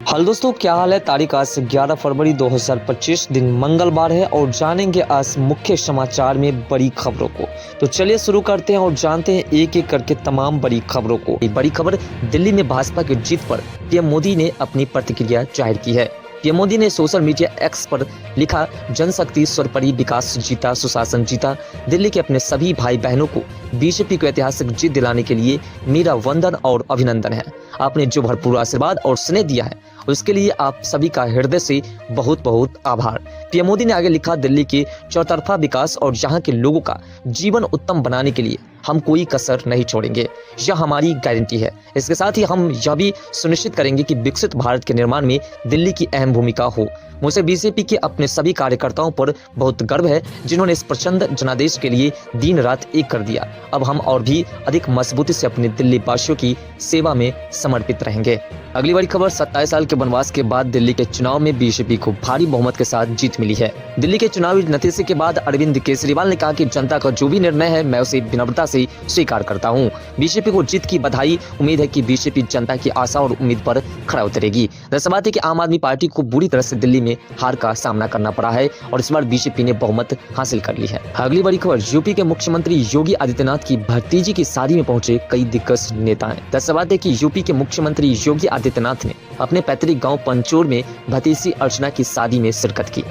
Hello दोस्तों, क्या हाल है। तारीख आज 11 फरवरी 2025 दिन मंगलवार है और जानेंगे आज मुख्य समाचार में बड़ी खबरों को। तो चलिए शुरू करते हैं और जानते हैं एक एक करके तमाम बड़ी खबरों को। एक बड़ी खबर, दिल्ली में भाजपा की जीत पर पीएम मोदी ने अपनी प्रतिक्रिया जाहिर की है। पीएम मोदी ने सोशल मीडिया एक्स पर लिखा, जनशक्ति स्वर पड़ी, विकास जीता, सुशासन जीता। दिल्ली के अपने सभी भाई बहनों को बीजेपी को ऐतिहासिक जीत दिलाने के लिए मेरा वंदन और अभिनंदन है। आपने जो भरपूर आशीर्वाद और स्नेह दिया है उसके लिए आप सभी का हृदय से बहुत बहुत आभार। पीएम मोदी ने आगे लिखा, दिल्ली के चौतरफा विकास और यहाँ के लोगों का जीवन उत्तम बनाने के लिए हम कोई कसर नहीं छोड़ेंगे, यह हमारी गारंटी है। इसके साथ ही हम यह भी सुनिश्चित करेंगे कि विकसित भारत के निर्माण में दिल्ली की अहम भूमिका हो। मुझे बीजेपी के अपने सभी कार्यकर्ताओं पर बहुत गर्व है जिन्होंने इस प्रचंड जनादेश के लिए दिन रात एक कर दिया। अब हम और भी अधिक मजबूती से अपने दिल्ली वासियों की सेवा में समर्पित रहेंगे। अगली बड़ी खबर, 27 साल के वनवास के बाद दिल्ली के चुनाव में बीजेपी को भारी बहुमत के साथ जीत मिली है। दिल्ली के चुनावी नतीजे के बाद अरविंद केजरीवाल ने कहा कि जनता का जो भी निर्णय है मैं उसे विनम्रता से स्वीकार करता हूं। बीजेपी को जीत की बधाई। उम्मीद है कि बीजेपी जनता की आशा और उम्मीद पर खरा उतरेगी। दरअसल बात है कि आम आदमी पार्टी को बुरी तरह से दिल्ली में हार का सामना करना पड़ा है और इस बार बीजेपी ने बहुमत हासिल कर ली है। अगली बड़ी खबर, यूपी के मुख्यमंत्री योगी आदित्यनाथ की भतीजी की शादी में पहुंचे कई दिग्गज नेता हैं। दरअसल बात है कि यूपी के मुख्यमंत्री योगी आदित्यनाथ ने अपने पैतृक गांव पंचोर में भतीजी अर्चना की शादी में शिरकत की,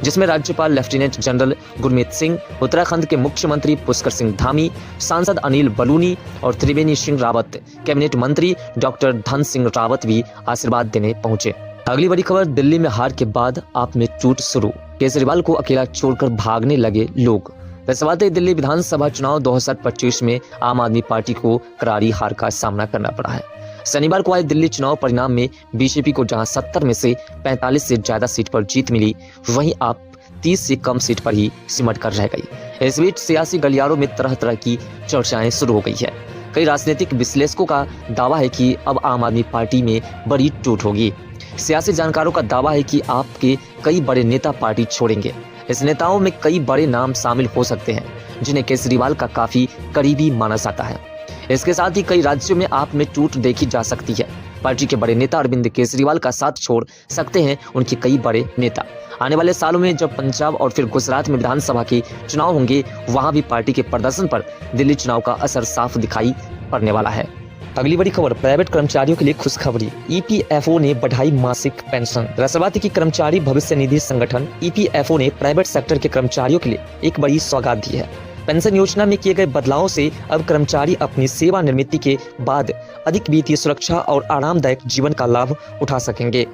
जिसमें राज्यपाल लेफ्टिनेंट जनरल गुरमीत सिंह, उत्तराखंड के मुख्यमंत्री पुष्कर सिंह धामी, सांसद अनिल बलूनी और त्रिवेणी सिंह रावत, कैबिनेट मंत्री डॉक्टर धन सिंह रावत भी आशीर्वाद देने पहुंचे। अगली बड़ी खबर, दिल्ली में हार के बाद आप में टूट शुरू, केजरीवाल को अकेला छोड़कर भागने लगे लोग। दरअसल दिल्ली विधानसभा चुनाव 2025 में आम आदमी पार्टी को करारी हार का सामना करना पड़ा है। शनिवार को आए दिल्ली चुनाव परिणाम में बीजेपी को जहां 70 में से 45 से ज्यादा सीट पर जीत मिली, वहीं आप 30 से कम सीट पर ही सिमट कर रह गई। इस बीच सियासी गलियारों में तरह तरह की चर्चाएं शुरू हो गई है। कई राजनीतिक विश्लेषकों का दावा है कि अब आम आदमी पार्टी में बड़ी टूट होगी। सियासी जानकारों का दावा है कि आपके कई बड़े नेता पार्टी छोड़ेंगे। इस नेताओं में कई बड़े नाम शामिल हो सकते हैं जिन्हें केजरीवाल का काफी करीबी माना जाता है। इसके साथ ही कई राज्यों में आप में टूट देखी जा सकती है। पार्टी के बड़े नेता अरविंद केजरीवाल का साथ छोड़ सकते हैं उनके कई बड़े नेता। आने वाले सालों में जब पंजाब और फिर गुजरात में विधानसभा के चुनाव होंगे, वहां भी पार्टी के प्रदर्शन पर दिल्ली चुनाव का असर साफ दिखाई पड़ने वाला है। अगली बड़ी खबर, प्राइवेट कर्मचारियों के लिए खुशखबरी, ईपीएफओ ने बढ़ाई मासिक पेंशन। दरअसल बात है कि कर्मचारी भविष्य निधि संगठन ईपीएफओ ने प्राइवेट सेक्टर के कर्मचारियों के लिए एक बड़ी सौगात दी है। पेंशन योजना में किए गए बदलावों से अब कर्मचारी अपनी सेवानिवृत्ति के बाद अधिक वित्तीय सुरक्षा और आरामदायक जीवन का लाभ उठा सकेंगे।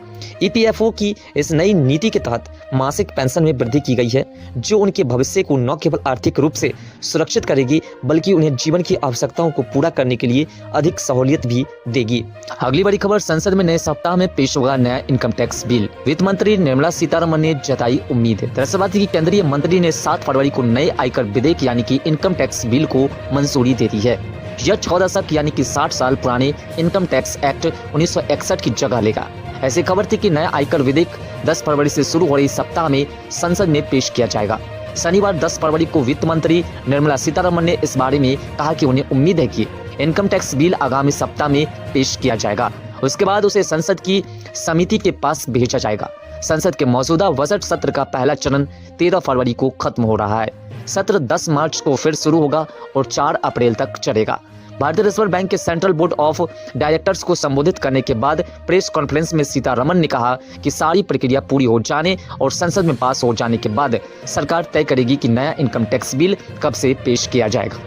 ईपीएफओ की इस नई नीति के तहत मासिक पेंशन में वृद्धि की गई है, जो उनके भविष्य को न केवल आर्थिक रूप से सुरक्षित करेगी बल्कि उन्हें जीवन की आवश्यकताओं को पूरा करने के लिए अधिक सहूलियत भी देगी। अगली बड़ी खबर, संसद में नए सप्ताह में पेश होगा नया इनकम टैक्स बिल, वित्त मंत्री निर्मला सीतारमण ने जताई उम्मीद। दरअसल बात है कि केंद्रीय मंत्री ने 7 फरवरी को नए आयकर विधेयक यानी कि इनकम टैक्स बिल को मंजूरी दे दी है। यह 6 दशक यानी कि 60 साल पुराने इनकम टैक्स एक्ट 1961 की जगह लेगा। ऐसी खबर थी कि नया आयकर विधेयक 10 फरवरी से शुरू हो रही सप्ताह में संसद में पेश किया जाएगा। शनिवार 10 फरवरी को वित्त मंत्री निर्मला सीतारमण ने इस बारे में कहा कि उन्हें उम्मीद है कि इनकम टैक्स बिल आगामी सप्ताह में पेश किया जाएगा। उसके बाद उसे संसद की समिति के पास भेजा जाएगा। संसद के मौजूदा बजट सत्र का पहला चरण 13 फरवरी को खत्म हो रहा है। सत्र 10 मार्च को फिर शुरू होगा और 4 अप्रैल तक चलेगा। भारतीय रिजर्व बैंक के सेंट्रल बोर्ड ऑफ डायरेक्टर्स को संबोधित करने के बाद प्रेस कॉन्फ्रेंस में सीतारमण ने कहा कि सारी प्रक्रिया पूरी हो जाने और संसद में पास हो जाने के बाद सरकार तय करेगी कि नया इनकम टैक्स बिल कब से पेश किया जाएगा।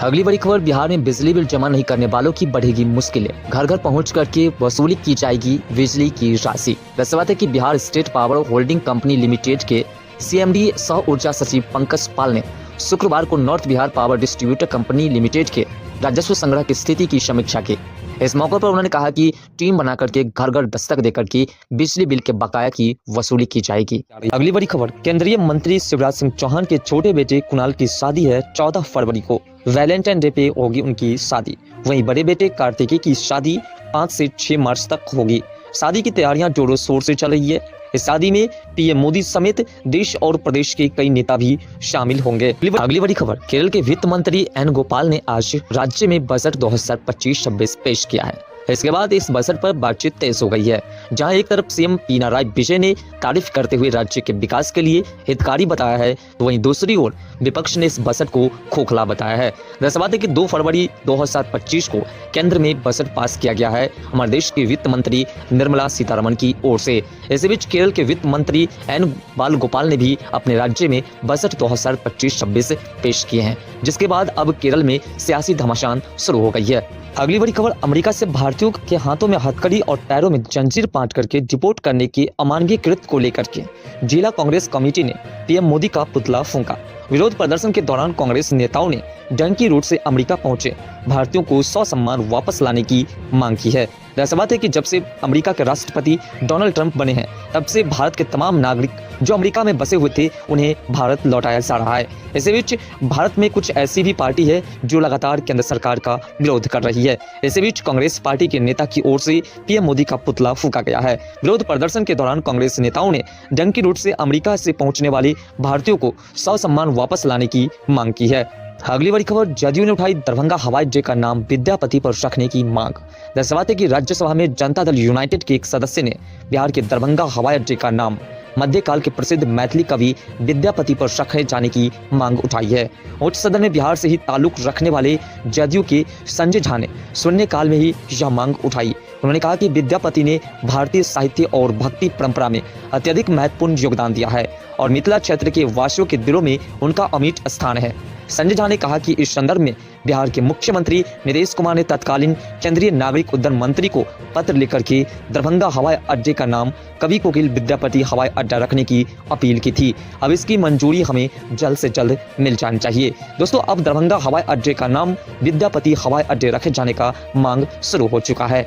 अगली बड़ी खबर, बिहार में बिजली बिल जमा नहीं करने वालों की बढ़ेगी मुश्किलें, घर घर पहुंच करके वसूली की जाएगी बिजली की राशि। दरअसल बात है कि Bihar state power holding company limited के सीएमडी सह ऊर्जा सचिव पंकज पाल ने शुक्रवार को north Bihar power distributor company limited के राजस्व संग्रह की स्थिति की समीक्षा की। इस मौके पर उन्होंने कहा कि टीम बनाकर के घर घर दस्तक देकर के बिजली बिल के बकाया की वसूली की जाएगी। अगली बड़ी खबर, केंद्रीय मंत्री शिवराज सिंह चौहान के छोटे बेटे कुणाल की शादी है 14 फरवरी को। वैलेंटाइन डे पे होगी उनकी शादी। वहीं बड़े बेटे कार्तिकेय की शादी 5 से 6 मार्च तक होगी। शादी की तैयारियां जोरों शोर से चल रही है। इस शादी में पीएम मोदी समेत देश और प्रदेश के कई नेता भी शामिल होंगे। अगली बड़ी खबर, केरल के वित्त मंत्री एन गोपाल ने आज राज्य में बजट 2025-26 पेश किया है। इसके बाद इस बजट पर बातचीत तेज हो गई है, जहां एक तरफ सीएम पिनाराई विजयन ने तारीफ करते हुए राज्य के विकास के लिए हितकारी बताया है, तो वहीं दूसरी ओर विपक्ष ने इस बजट को खोखला बताया है। दरअसल बात है कि 2 फरवरी 2025 को केंद्र में बजट पास किया गया है हमारे देश की वित्त मंत्री निर्मला सीतारमण की ओर से। इसी बीच केरल के वित्त मंत्री एन बालगोपाल ने भी अपने राज्य में बजट 2025-26 पेश किए हैं, जिसके बाद अब केरल में सियासी घमासान शुरू हो गई है। अगली बड़ी खबर, अमेरिका से भारतीयों के हाथों में हथकड़ी और पैरों में जंजीर बांध करके डिपोर्ट करने की अमानवीय कृत्य को लेकर के जिला कांग्रेस कमेटी ने पीएम मोदी का पुतला फूंका। विरोध प्रदर्शन के दौरान कांग्रेस नेताओं ने डंकी रूट से अमेरिका पहुंचे भारतीयों को ससम्मान वापस लाने की मांग की है। दरअसल बात है कि जब से अमेरिका के राष्ट्रपति डोनाल्ड ट्रंप बने हैं, तब से भारत के तमाम नागरिक जो अमेरिका में बसे हुए थे उन्हें भारत लौटाया जा रहा है। इसी बीच भारत में कुछ ऐसी भी पार्टी है जो लगातार केंद्र सरकार का विरोध कर रही है। इसी बीच कांग्रेस पार्टी के नेता की ओर से पीएम मोदी का पुतला फूंका गया है। विरोध प्रदर्शन के दौरान कांग्रेस नेताओं ने डंकी रूट से अमेरिका से पहुंचने वाले भारतीयों को ससम्मान वापस लाने की मांग की है। अगली बड़ी खबर, जदयू ने उठाई दरभंगा हवाई अड्डे का नाम विद्यापति पर रखने की मांग। दरअसल बात है कि राज्यसभा में जनता दल यूनाइटेड के एक सदस्य ने बिहार के दरभंगा हवाई अड्डे का नाम मध्यकाल के प्रसिद्ध मैथिली कवि विद्यापति पर रखे जाने की मांग उठाई है। उच्च सदन में बिहार से ही ताल्लुक रखने वाले जदयू के संजय झा ने शून्यकाल में ही यह मांग उठाई। उन्होंने कहा कि विद्यापति ने भारतीय साहित्य और भक्ति परंपरा में अत्यधिक महत्वपूर्ण योगदान दिया है और मिथिला क्षेत्र के वासियों के दिलों में उनका अमिट स्थान है। संजय झा ने कहा कि इस संदर्भ में बिहार के मुख्यमंत्री नीतीश कुमार ने तत्कालीन केंद्रीय नागरिक उड्डयन मंत्री को पत्र लिखकर के दरभंगा हवाई अड्डे का नाम कवि कोकिल विद्यापति हवाई अड्डा रखने की अपील की थी। अब इसकी मंजूरी हमें जल्द से जल्द मिल जानी चाहिए। दोस्तों, अब दरभंगा हवाई अड्डे का नाम विद्यापति हवाई अड्डे रखे जाने का मांग शुरू हो चुका है।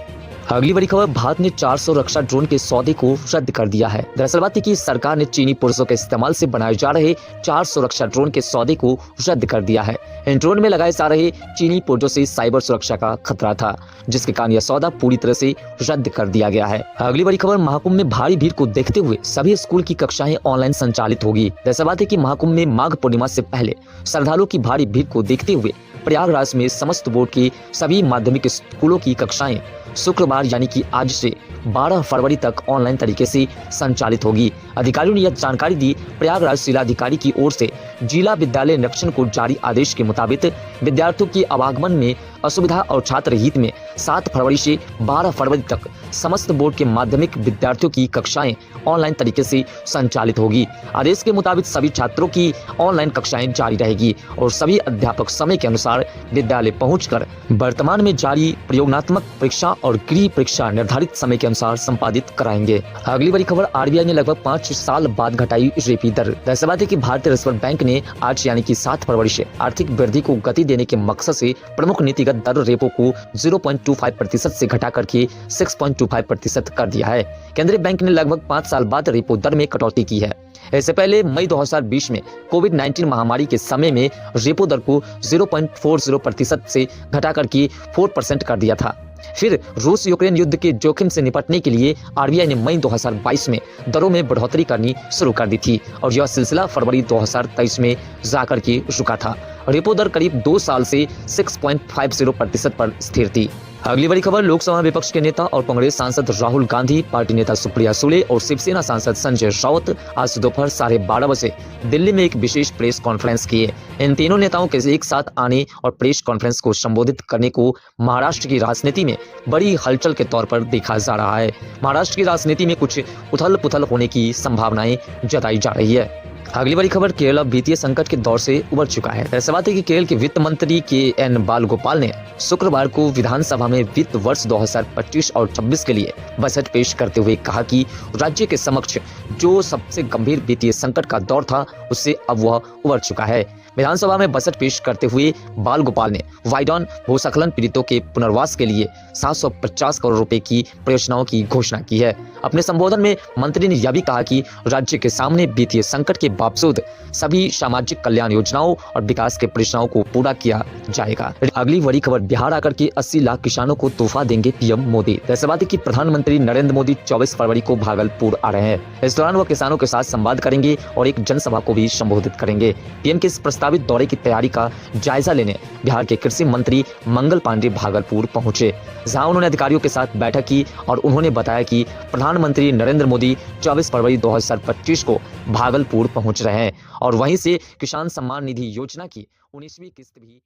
अगली बड़ी खबर, भारत ने 400 रक्षा ड्रोन के सौदे को रद्द कर दिया है। दरअसल बात है कि सरकार ने चीनी पुरुषों के इस्तेमाल से बनाए जा रहे 400 रक्षा ड्रोन के सौदे को रद्द कर दिया है। इन ड्रोन में लगाए जा रहे चीनी पुर्जों से साइबर सुरक्षा का खतरा था, जिसके कारण यह सौदा पूरी तरह से रद्द कर दिया गया है। अगली बड़ी खबर, महाकुंभ में भारी भीड़ को देखते हुए सभी स्कूल की कक्षाएं ऑनलाइन संचालित होगी। दरअसल बात है कि महाकुंभ में माघ पूर्णिमा से पहले श्रद्धालुओं की भारी भीड़ को देखते हुए प्रयागराज में समस्त बोर्ड की सभी माध्यमिक स्कूलों की कक्षाएं शुक्रवार यानी कि आज से 12 फरवरी तक ऑनलाइन तरीके से संचालित होगी। अधिकारियों ने यह जानकारी दी। प्रयागराज जिलाधिकारी की ओर से जिला विद्यालय निरीक्षण को जारी आदेश के मुताबिक विद्यार्थियों के आवागमन में असुविधा और छात्र हित में 7 फरवरी से 12 फरवरी तक समस्त बोर्ड के माध्यमिक विद्यार्थियों की कक्षाएं ऑनलाइन तरीके से संचालित होगी। आदेश के मुताबिक सभी छात्रों की ऑनलाइन कक्षाएं जारी रहेगी और सभी अध्यापक समय के अनुसार विद्यालय पहुंचकर वर्तमान में जारी प्रयोगात्मक परीक्षा और गृह परीक्षा निर्धारित समय के अनुसार संपादित कराएंगे। अगली बड़ी खबर, आरबीआई ने लगभग 5 साल बाद घटाई रेपो दर। दरअसल बात है कि भारतीय रिजर्व बैंक ने आज यानी कि 7 फरवरी से आर्थिक वृद्धि को गति देने के मकसद से प्रमुख नीतिगत दर रेपो को 0.25% से घटा करके 6.25% कर दिया है। केंद्रीय बैंक ने लगभग 5 साल बाद रेपो दर में कटौती की है। इससे पहले मई 2020 में कोविड-19 महामारी के समय में रेपो दर को 0.40% से घटा करके 4% कर दिया था। फिर रूस यूक्रेन युद्ध के जोखिम से निपटने के लिए आरबीआई ने मई 2022 में दरों में बढ़ोतरी करनी शुरू कर दी थी और यह सिलसिला फरवरी 2023 में जाकर के रुका था। रेपो दर करीब 2 साल से 6.50% पर स्थिर थी। अगली बड़ी खबर, लोकसभा विपक्ष के नेता और कांग्रेस सांसद राहुल गांधी, पार्टी नेता सुप्रिया सुले और शिवसेना सांसद संजय राउत आज दोपहर 12:30 बजे दिल्ली में एक विशेष प्रेस कॉन्फ्रेंस किए। इन तीनों नेताओं के एक साथ आने और प्रेस कॉन्फ्रेंस को संबोधित करने को महाराष्ट्र की राजनीति में बड़ी हलचल के तौर पर देखा जा रहा है। महाराष्ट्र की राजनीति में कुछ उथल पुथल होने की संभावनाएं जताई जा रही है। अगली बड़ी खबर, केरल वित्तीय संकट के दौर से उबर चुका है। ऐसा बात है कि केरल के वित्त मंत्री के एन बालगोपाल ने शुक्रवार को विधानसभा में वित्त वर्ष 2025 और 26 के लिए बजट पेश करते हुए कहा कि राज्य के समक्ष जो सबसे गंभीर वित्तीय संकट का दौर था उससे अब वह उबर चुका है। विधानसभा में बजट पेश करते हुए बालगोपाल ने वाइडॉन भूस्खलन पीड़ितों के पुनर्वास के लिए 750 करोड़ रुपए की परियोजनाओं की घोषणा की है। अपने संबोधन में मंत्री ने यह भी कहा कि राज्य के सामने वित्तीय संकट के बावजूद सभी सामाजिक कल्याण योजनाओं और विकास के परियोजनाओं को पूरा किया जाएगा। अगली बड़ी खबर, बिहार आकर के 80 लाख किसानों को तोहफा देंगे पीएम मोदी। ऐसा बात है कि प्रधानमंत्री नरेंद्र मोदी 24 फरवरी को भागलपुर आ रहे हैं। इस दौरान वह किसानों के साथ संवाद करेंगे और एक जनसभा को भी संबोधित करेंगे। पीएम के इस प्रस्ताव प्रस्तावित दौरे की तैयारी का जायजा लेने बिहार के कृषि मंत्री मंगल पांडे भागलपुर पहुंचे, जहां उन्होंने अधिकारियों के साथ बैठक की और उन्होंने बताया कि प्रधानमंत्री नरेंद्र मोदी 24 फरवरी 2025 को भागलपुर पहुंच रहे हैं और वहीं से किसान सम्मान निधि योजना की 19वीं किस्त भी